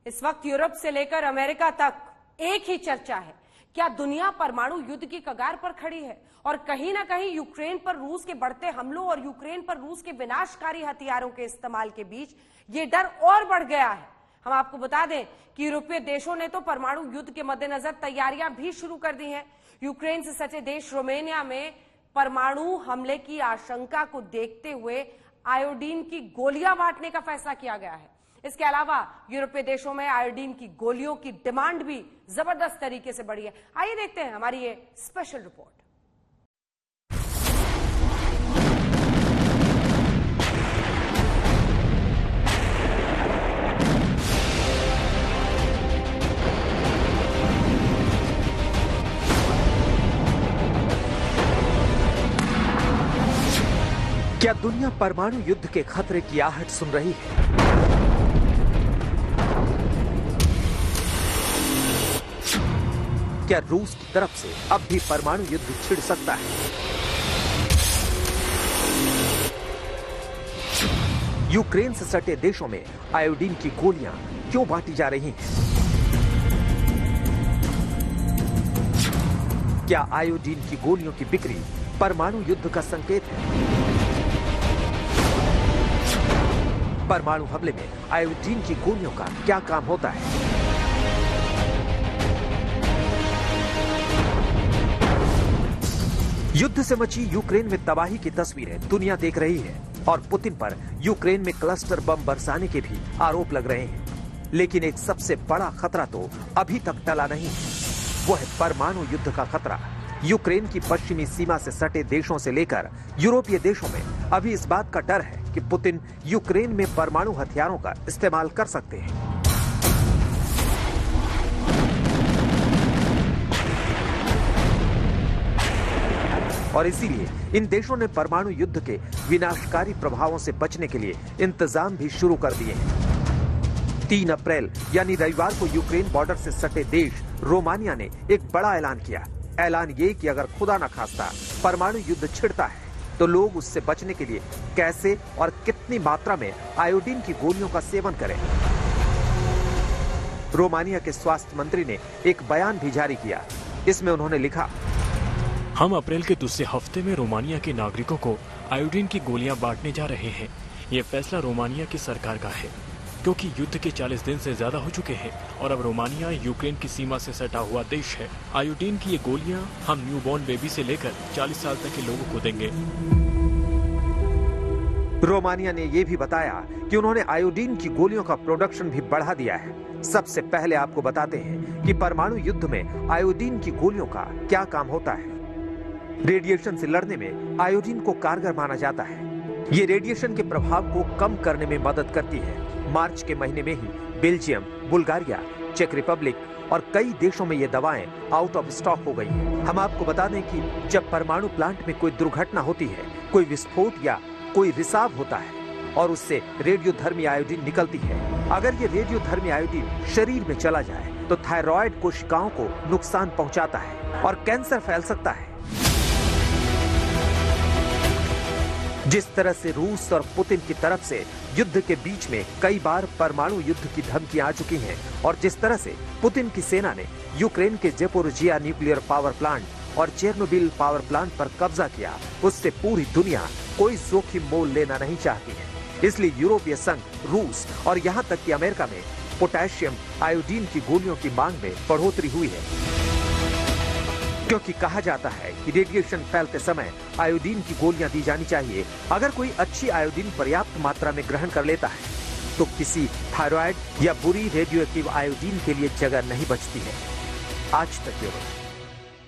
इस वक्त यूरोप से लेकर अमेरिका तक एक ही चर्चा है, क्या दुनिया परमाणु युद्ध की कगार पर खड़ी है? और कहीं ना कहीं यूक्रेन पर रूस के बढ़ते हमलों और यूक्रेन पर रूस के विनाशकारी हथियारों के इस्तेमाल के बीच ये डर और बढ़ गया है। हम आपको बता दें कि यूरोपीय देशों ने तो परमाणु युद्ध के मद्देनजर तैयारियां भी शुरू कर दी हैं। यूक्रेन से सटे देश रोमानिया में परमाणु हमले की आशंका को देखते हुए आयोडीन की गोलियां बांटने का फैसला किया गया है। इसके अलावा यूरोपीय देशों में आयोडीन की गोलियों की डिमांड भी जबरदस्त तरीके से बढ़ी है। आइए देखते हैं हमारी ये स्पेशल रिपोर्ट। क्या दुनिया परमाणु युद्ध के खतरे की आहट सुन रही है? क्या रूस की तरफ से अब भी परमाणु युद्ध छिड़ सकता है? यूक्रेन से सटे देशों में आयोडीन की गोलियां क्यों बांटी जा रही हैं? क्या आयोडीन की गोलियों की बिक्री परमाणु युद्ध का संकेत है? परमाणु हमले में आयोडीन की गोलियों का क्या काम होता है? युद्ध से मची यूक्रेन में तबाही की तस्वीरें दुनिया देख रही है और पुतिन पर यूक्रेन में क्लस्टर बम बरसाने के भी आरोप लग रहे हैं। लेकिन एक सबसे बड़ा खतरा तो अभी तक टला नहीं है, वो है परमाणु युद्ध का खतरा। यूक्रेन की पश्चिमी सीमा से सटे देशों से लेकर यूरोपीय देशों में अभी इस बात का डर है कि पुतिन यूक्रेन में परमाणु हथियारों का इस्तेमाल कर सकते हैं। और इसीलिए इन देशों ने परमाणु युद्ध के विनाशकारी प्रभावों से बचने के लिए इंतजाम भी शुरू कर दिए हैं। 3 अप्रैल यानी रविवार को यूक्रेन बॉर्डर से सटे देश रोमानिया ने एक बड़ा ऐलान किया। ऐलान ये कि अगर खुदा न खास्ता परमाणु युद्ध छिड़ता है तो लोग उससे बचने के लिए कैसे और कितनी मात्रा में आयोडीन की गोलियों का सेवन करें। रोमानिया के स्वास्थ्य मंत्री ने एक बयान भी जारी किया। इसमें उन्होंने लिखा, हम अप्रैल के दूसरे हफ्ते में रोमानिया के नागरिकों को आयोडीन की गोलियां बांटने जा रहे हैं। ये फैसला रोमानिया की सरकार का है क्योंकि युद्ध के 40 दिन से ज्यादा हो चुके हैं और अब रोमानिया यूक्रेन की सीमा से सटा हुआ देश है। आयोडीन की ये गोलियां हम न्यूबॉर्न बेबी से लेकर 40 साल तक के लोगों को देंगे। रोमानिया ने यह भी बताया कि उन्होंने आयोडीन की गोलियों का प्रोडक्शन भी बढ़ा दिया है। सबसे पहले आपको बताते हैं कि परमाणु युद्ध में आयोडीन की गोलियों का क्या काम होता है। रेडिएशन से लड़ने में आयोडीन को कारगर माना जाता है। ये रेडिएशन के प्रभाव को कम करने में मदद करती है। मार्च के महीने में ही बेल्जियम, बुल्गारिया, चेक रिपब्लिक और कई देशों में ये दवाएं आउट ऑफ स्टॉक हो गई हैं। हम आपको बता दें कि जब परमाणु प्लांट में कोई दुर्घटना होती है, कोई विस्फोट या कोई रिसाव होता है और उससे रेडियोधर्मी आयोडीन निकलती है, अगर ये रेडियोधर्मी आयोडीन शरीर में चला जाए तो थायराइड कोशिकाओं को नुकसान पहुंचाता है और कैंसर फैल सकता है। जिस तरह से रूस और पुतिन की तरफ से युद्ध के बीच में कई बार परमाणु युद्ध की धमकी आ चुकी हैं और जिस तरह से पुतिन की सेना ने यूक्रेन के ज़ेपोरिजिया न्यूक्लियर पावर प्लांट और चेर्नोबिल पावर प्लांट पर कब्जा किया, उससे पूरी दुनिया कोई जोखिम मोल लेना नहीं चाहती है। इसलिए यूरोपीय संघ, रूस और यहाँ तक कि अमेरिका में पोटेशियम आयोडीन की गोलियों की मांग में बढ़ोतरी हुई है, क्योंकि कहा जाता है कि रेडिएशन फैलते समय आयोडीन की गोलियां दी जानी चाहिए। अगर कोई अच्छी आयोडीन पर्याप्त मात्रा में ग्रहण कर लेता है तो किसी थायराइड या बुरी रेडियोएक्टिव आयोडीन के लिए जगह नहीं बचती है। आज तक केवल